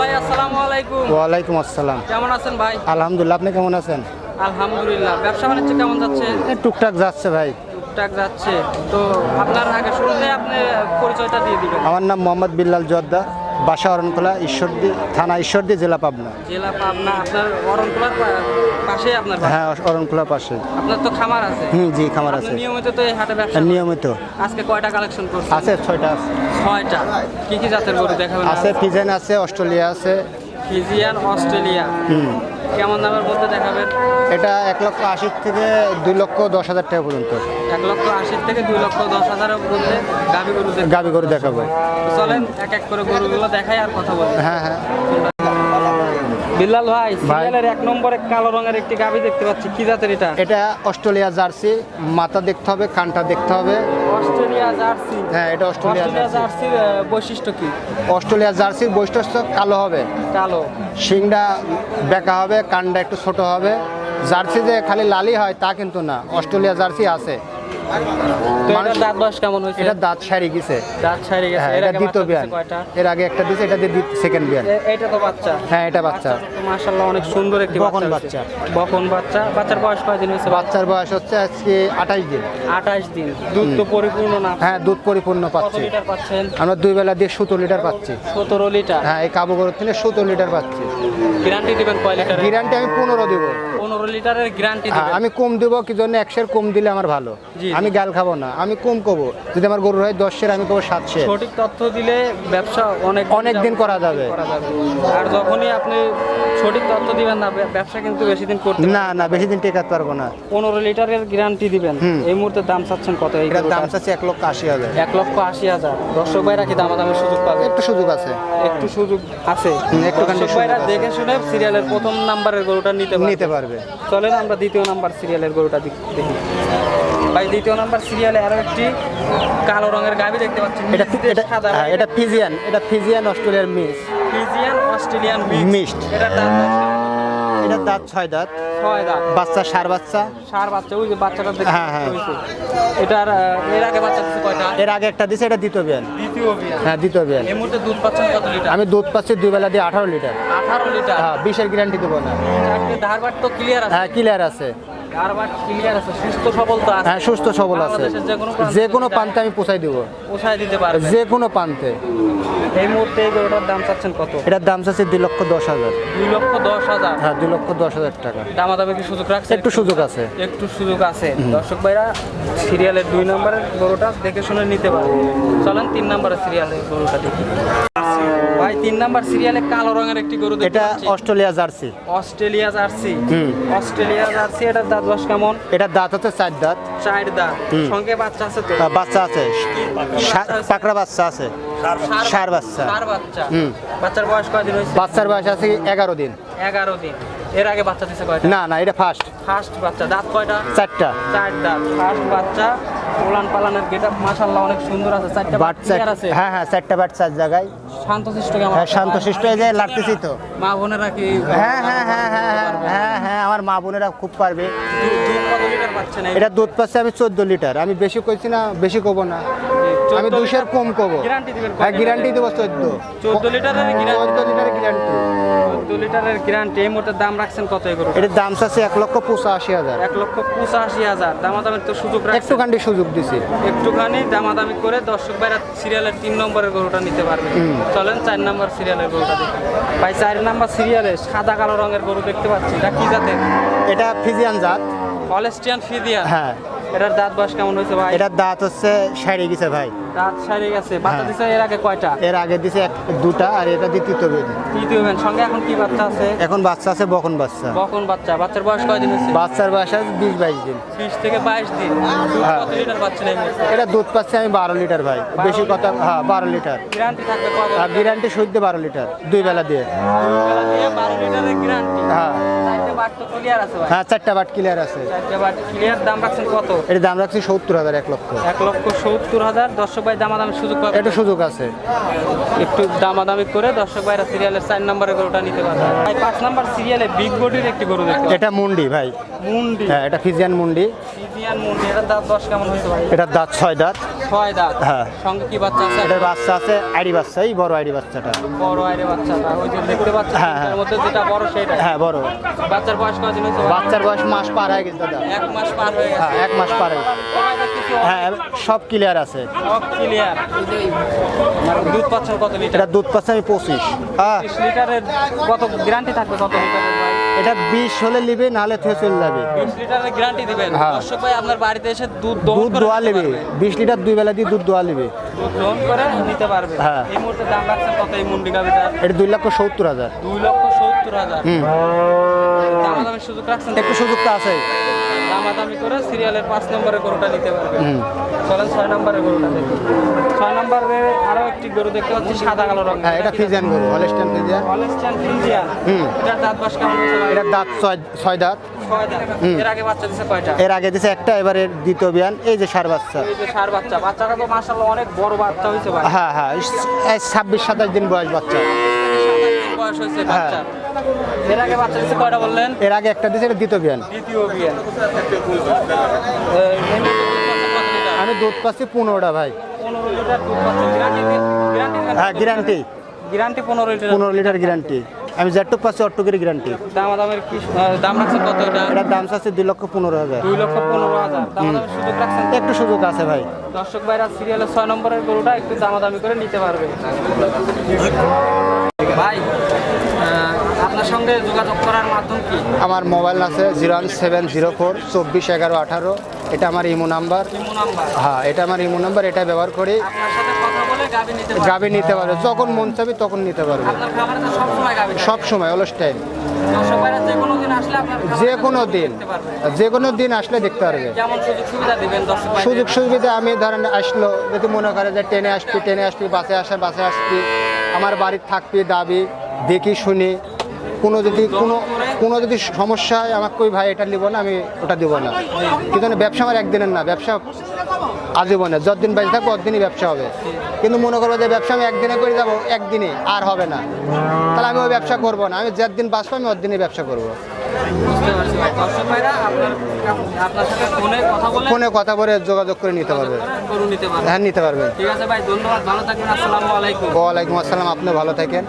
ভাই আসসালামু আলাইকুম। ওয়ালাইকুম আসসালাম। কেমন আছেন ভাই? আলহামদুলিল্লাহ, আপনি কেমন আছেন? আলহামদুলিল্লাহ। ব্যবসা বাণিজ্য কেমন যাচ্ছে? টুকটাক যাচ্ছে ভাই। টুকটাক যাচ্ছে। তো আপনার আগে শুরুতে আপনি পরিচয়টা দিয়ে দিবেন। আমার নাম মোহাম্মদ বিল্লাল জোয়ারদার, বাসা অরণখোলা, ঈশ্বরদী থানা, ঈশ্বরদী, জেলা পাবনা। জেলা পাবনা। আপনার অরণখোলার পাশে আপনার বাসা? হ্যাঁ, অরণখোলার পাশে। আপনার তো খামার আছে? জি, খামার আপনি আছে। নিয়মিত তো এই হাটে ব্যবসা? নিয়মিত। আজকে কয়টা কালেকশন করছেন? আছে 6টা আছে। 6টা। কি কি জাতের গরু দেখাবেন? আছে ফিজেন আছে, অস্ট্রেলিয়া আছে। Friesian, Australia. কেমন দামের মধ্যে দেখাবেন? এটা 1,80,000 থেকে 2,10,000 টাকা পর্যন্ত। 1,80,000 থেকে 2,10,000 এর মধ্যে গাভী গরু দেখাবো। চলেন এক এক করে গরুগুলো দেখাই আর কথা বলি। হ্যাঁ হ্যাঁ। বিল্লাল ভাই, সিরিয়ালের 1 নম্বরে কালো রঙের একটি গাভী দেখতে পাচ্ছি, কি জাতের এটা? এটা অস্ট্রেলিয়া জার্সি। মাথা দেখতে হবে, কানটা দেখতে হবে। Australia jersey. হ্যাঁ, এটা অস্ট্রেলিয়া জার্সির বৈশিষ্ট্য কি? অস্ট্রেলিয়া জার্সির বৈশিষ্ট্য কালো হবে, কালো। শিংটা বেঁকা হবে, কানটা একটু ছোট হবে। জার্সি যে খালি লালি হয় তা কিন্তু না, অস্ট্রেলিয়া জার্সি আছে। তো এটার দাঁত বয়স কেমন হয়েছে? এটা দাঁত সারি গেছে। দাঁত সারি গেছে। হ্যাঁ, এর এটা আগে দ্বিতীয় বাচ্চা বিয়ান। দিছে কয়টা? এর আগে একটা দিছে, এটা দিয়ে সেকেন্ড বিয়ান। এটা তো বাচ্চা? হ্যাঁ, এটা বাচ্চা। তো মাশাআল্লাহ অনেক সুন্দর একটি বকন বাচ্চা। বাচ্চা। বকন বাচ্চা। বাচ্চার বয়স কয়দিন হয়েছে? বাচ্চার বয়স হচ্ছে আজকে 28 দিন। 28 দিন। দুধ তো পরিপূর্ণ না? হ্যাঁ, দুধ পরিপূর্ণ কত পাচ্ছি। লিটার পাচ্ছেন? আমরা 2 বেলা দিয়ে 17 লিটার পাচ্ছি। 17 লিটার। হ্যাঁ, এই কাবু গরুর থেকে 17 লিটার পাচ্ছি। গ্যারান্টি দিবেন কয় লিটার? গ্যারান্টি আমি 15 দেব। 15 লিটারের গ্যারান্টি হ্যাঁ, দিবেন? আমি কম দেবো কি জন্য, 100 কম দিলে আমার ভালো। জি। আমি গাল খাবো না, আমি কম কবো। যদি আমার গরু হয় 10 আমি কবো 700। সঠিক তথ্য দিলে ব্যবসা অনেক দিন করা যাবে। আর যখনই আপনি সঠিক তথ্য দিবেন না, ব্যবসা কিন্তু বেশি দিন করতে না না, বেশি দিন টেকাতে পারবো না। 15 লিটারের গ্যারান্টি দিবেন। এই মুহূর্তে দাম চাচ্ছেন কত? এটার দাম চাচ্ছে 1,80,000। 1,80,000। দর্শক ভাইরা কি দামাদামির সুযোগ পাবে? একটু সুযোগ আছে। একটু সুযোগ আছে। একটুখানি দর্শক ভাইরা দেখে শুনে সিরিয়ালের প্রথম নাম্বারের গরুটা নিতে পারবে। চলেন আমরা দ্বিতীয় নাম্বার সিরিয়ালের গরুটা দেখি। ভাই, দ্বিতীয় নাম্বার সিরিয়ালে আরো একটি কালো রঙের গাভী দেখতে পাচ্ছি। এটা ফিজিয়ান। এটা ফিজিয়ান অস্ট্রেলিয়ার ফিজিয়ান অস্ট্রেলিয়ান মিক্সড। এটার দাম এটার দাঁত 6 দাঁত। 6 দাঁত। বাচ্চা, সার বাচ্চা। সার বাচ্চা। ওই যে বাচ্চাটা দেখতে হ্যাঁ, হ্যাঁ। হইছে। এটার এর আগে বাচ্চা দিছে কয়টা? এর আগে একটা দিছে, এটা দ্বিতীয় বিয়ান। দ্বিতীয় বিয়ান। হ্যাঁ, দ্বিতীয় বিয়ান। এই মুহূর্তে দুধ পাচ্ছেন কত লিটার? আমি দুধ পাচ্ছি 2 বেলা দিয়ে 18 লিটার। 18 লিটার। হ্যাঁ, 20-এর গ্যারান্টি দেবো না। চারটে ধারবাট তো ক্লিয়ার আছে? হ্যাঁ, ক্লিয়ার আছে। ধারবাট ক্লিয়ার আছে। সুস্থ সবল তো আছে? হ্যাঁ, সুস্থ সবল আছে। বাংলাদেশের যে কোনো প্রান্তে আমি পৌঁছাই দেবো। পোষায় দিতে পারবে? যে কোনো প্রান্তে। এই মুহূর্তে এই গরুটার দাম চাচ্ছেন কত? এটার দাম চাচ্ছে 2,10,000। 2,10,000। হ্যাঁ, 2,10,000 টাকা। দামাদামি কি সুযোগ রাখছে? একটু সুযোগ আছে। একটু সুযোগ আছে। দর্শক ভাইরা সিরিয়ালের 2 নম্বরের গরুটা দেখে শুনে নিতে পারে। চলেন 3 নম্বরের সিরিয়ালের গরুটা দেখি। ভাই, 3 নাম্বার সিরিয়ালে কালো রঙের একটি গরু দেখতে এটা পাচ্ছি। Australia jersey. Australia jersey. Australia jersey. এটার দাঁত বয়স কেমন? এটার দাঁত হচ্ছে 4 দাঁত। 4 দাঁত। সঙ্গে বাচ্চা আছে তো? বাচ্চা আছে, পাকড়া বাচ্চা আছে। সার বাচ্চা। সার বাচ্চা। বাচ্চার বয়স কয়দিন হয়েছে? বাচ্চার বয়স আছে 11 দিন। 11 দিন। এর আগে বাচ্চা দিছে কয়টা? না না, এটা ফার্স্ট বাচ্চা। দাঁত কয়টা? 4টা। 4 দাঁত। ফার্স্ট বাচ্চা। উলান পালানের গেটআপ মাশাআল্লাহ অনেক সুন্দর আছে। 4টা বাচ্চা আছে? হ্যাঁ হ্যাঁ, 4টা বাট 4 জায়গায়। শান্তশিষ্ট কেমন? হ্যাঁ, শান্তশিষ্ট এই যে লাগতেছি তো। মা বোনেরা কি? হ্যাঁ হ্যাঁ হ্যাঁ হ্যাঁ হ্যাঁ হ্যাঁ, আমার মা বোনেরা খুব পারবে। দুধ কত লিটার পাচ্ছেন? এটা দুধ পাচ্ছে আমি 14 লিটার। আমি বেশি কইছি না, বেশি কব না। আমি 200-এর কম কব। গ্যারান্টি দিবেন? হ্যাঁ, গ্যারান্টি দেবো 14 লিটারের গ্যারান্টি। 14 লিটারের গ্যারান্টি। 14 লিটারের গ্যারান্টি। এই মুহূর্তে দাম রাখছেন কত এই গরু? এটার দাম চাচ্ছে 1,85,000। 1,85,000। দামাদামির তো সুযোগ রাখছেন? একটুখানি সুযোগ দিছি। একটুখানি দামাদামি করে দর্শক ভাইরা সিরিয়ালের 3 নম্বরের গরুটা নিতে পারবে। চলেন 4 নম্বর সিরিয়ালের গরুটা দেখি। ভাই, 4 নম্বর সিরিয়ালে সাদা কালো রঙের গরু দেখতে পাচ্ছি। এটা কি জাতের? এটা ফিজিয়ান জাত। Holstein Friesian. হ্যাঁ। এটার দাঁত বয়স কেমন হয়েছে ভাই? এটার দাঁত হচ্ছে সাইড়ে গেছে ভাই। দাঁত সাইড়ে গেছে। বাচ্চা দিছে এর আগে কয়টা? এর আগে দিছে 2টা, আর এটা দ্বিতীয় বেদ। তৃতীয় বেন। সঙ্গে এখন কি বাচ্চা আছে? এখন বাচ্চা আছে, বকন বাচ্চা। বকন বাচ্চা। বাচ্চার বয়স কয়দিন হয়েছে? বাচ্চার বয়স আছে 20-22 দিন। 20 থেকে 22 দিন। দুধ কত লিটার পাচ্ছেন এই মুহূর্তে? এটা দুধ পাচ্ছে আমি 12 লিটার ভাই। বেশি কথা। হ্যাঁ, 12 লিটার। গ্যারান্টি থাকবে কত? আর গ্যারান্টি শুদ্ধ 12 লিটার 2 বেলা দিয়ে। 12 লিটারের গ্যারান্টি। হ্যাঁ 4টে বাট তো ক্লিয়ার আছে ভাই? হ্যাঁ, 4টা বাট ক্লিয়ার আছে। 4টে বাট ক্লিয়ার। দাম রাখছেন কত? এর দাম রাখছি 70,000। 1 লক্ষ। 1,70,000। দর্শক দর্শক ভাই দামাদামি সুযোগ পাবে, একটু সুযোগ আছে। একটু দামাদামি করে দর্শক ভাইরা সিরিয়ালের 4 নম্বরের গরুটা নিতে পারবে। ভাই 5 নম্বর সিরিয়ালে বিগ বডির একটি গরু দেখতে পাচ্ছি। এটা মুন্ডি ভাই, মুন্ডি, হ্যাঁ এটা ফিজিয়ান মুন্ডি। ফিজিয়ান মুন্ডি, এটার দাঁত 10 কেমন হয়েছে ভাই? এটার দাঁত 6 দাঁত। 6 দাঁত, হ্যাঁ। সঙ্গে কি বাচ্চা আছে? এটার বাচ্চা আছে, আইডি বাচ্চা, এই বড় আইডি বাচ্চাটা। বড় আইরে বাচ্চাটা, ওই যে দেখতে পাচ্ছেন হ্যাঁ, হ্যাঁ। এর মধ্যে যেটা বড় সেটা। হ্যাঁ বড়। বাচ্চার বয়স কতদিন হয়েছে ভাই? বাচ্চার বয়স মাস পার হয়ে গেছে দাদা। 1 মাস পার হয়ে গেছে। হ্যাঁ 1 মাস পার হয়ে গেছে। সবাই দেখতেছি হ্যাঁ সব ক্লিয়ার আছে। সব ক্লিয়ার। দুধ পাচ্ছেন কত লিটার? এটা দুধ পাচ্ছে আমি 25। হ্যাঁ 30 লিটারের কত গ্যারান্টি থাকবে কত লিটারের ভাই? এটা 20 হলে নিবে, নাহলে থেকে চলে যাবে। 20 লিটারের গ্যারান্টি দিবেন? হ্যাঁ। দর্শক ভাই আপনার বাড়িতে এসে দুধ দুধ দোয়া নেবে, পারবে। 20 লিটার 2 বেলা দিয়ে দুধ দোয়া নেবে। দুধ দহন করে নিতে পারবে। হ্যাঁ। এই মুহূর্তে দাম রাখছেন কত এই মুন্ডি গাভিটার? এটা 2,70,000। 2,70,000। হুম। দামাদামির সুযোগ রাখছেন? একটু সুযোগ তো আছে। দামাদামি করে সিরিয়ালের 5 নম্বরের গরুটা নিতে পারবে। হুম। চলেন 6 নম্বরের গরুটা দেখি। 6 নম্বরে আরো একটি গরু দেখতে পাচ্ছি সাদা কালো রঙের। হ্যাঁ এটা ফিজিয়ান গরু, হলস্টাইন ফিজিয়ান। Holstein Friesian. হুম। এটার দাঁত বয়স কেমন হয়েছে ভাই? এটার দাঁত 6 দাঁত। 6 দাঁত। হুম। এর আগে বাচ্চা দিছে কয়টা? এর আগে দিছে একটা, এবারে দ্বিতীয় বিয়ান। এই যে সার বাচ্চা। এই যে ষাঁড় বাচ্চা, বাচ্চাটা তো মাশাআল্লাহ অনেক বড় বাচ্চা হয়েছে ভাই। হ্যাঁ হ্যাঁ 26-27 দিন বয়স বাচ্চা। 27 দিন বয়স হয়েছে বাচ্চা। এর আগে বাচ্চা দিছে কয়টা বললেন? এর আগে একটা দিছে, এটা দ্বিতীয় বিয়ান। দ্বিতীয় বিয়ে। আমি দুধ পাচ্ছি 15টা ভাই। 15 লিটার দুধ পাচ্ছেন। হ্যাঁ guarantee guarantee 15 litre. 15 litre guarantee. আমি যেটুক পাচ্ছি অটুকের গ্যারান্টি। দামাদামের কি দাম রাখছেন কত এটা? এটার দাম চাচ্ছে 2,15,000। 2,15,000। দামাদামের সুযোগ রাখছেন? একটু সুযোগ আছে ভাই। দর্শক ভাইরা সিরিয়ালের 6 নম্বরের গরুটা একটু দামাদামি করে নিতে পারবে। ভাই আপনার সঙ্গে যোগাযোগ করার মাধ্যম কি? আমার মোবাইল আছে 01704 24 11 18। এটা আমার ইমো নাম্বার। Imo number? হ্যাঁ এটা আমার ইমো নাম্বার, এটা ব্যবহার করি। আপনার সাথে কথা বলে গাবি নিতে পারবে? গাবি নিতে পারবে, যখন মন চাবে তখন নিতে পারবে। আপনার খামারে তো সব সময় গাবি থাকে? সব সময় অলস টাইম। দর্শক ভাইরা যে কোনো দিন আসলে আপনার খামারে যে কোনো দিন, দেখতে পারবে। যে কোনো দিন আসলে দেখতে পারবে। কেমন সুযোগ সুবিধা দিবেন দর্শক ভাইদের? সুযোগ সুবিধা আমি ধরেন আসলো, যদি মনে করে যে ট্রেনে আসবি, বাসে আসবি, আমার বাড়ির থাকবি, দাবি দেখি শুনি, কোনো যদি সমস্যা হয় আমাকে কই ভাই এটা নিব না, আমি ওটা দিব না। কিন্তু ব্যবসা আমার একদিনের না, ব্যবসা আজীবনের। যতদিন বেঁচে থাকবো ততদিনই ব্যবসা হবে। কিন্তু মনে করবো যে ব্যবসা আমি একদিনে করে যাবো, একদিনে আর হবে না, তাহলে আমি ওই ব্যবসা করবো না। আমি যেদিন বাঁচবো আমি ওদিনই ব্যবসা করবো। বুঝতে পারছি ভাই। দর্শক ভাইরা আপনার সাথে ফোনে কথা বলে যোগাযোগ করে নিতে পারবে। গরু নিতে পারবে। হ্যাঁ নিতে পারবেন। ঠিক আছে ভাই, ধন্যবাদ, ভালো থাকবেন। আসসালামু আলাইকুম। ওয়ালাইকুম আসসালাম, আপনি ভালো থাকেন।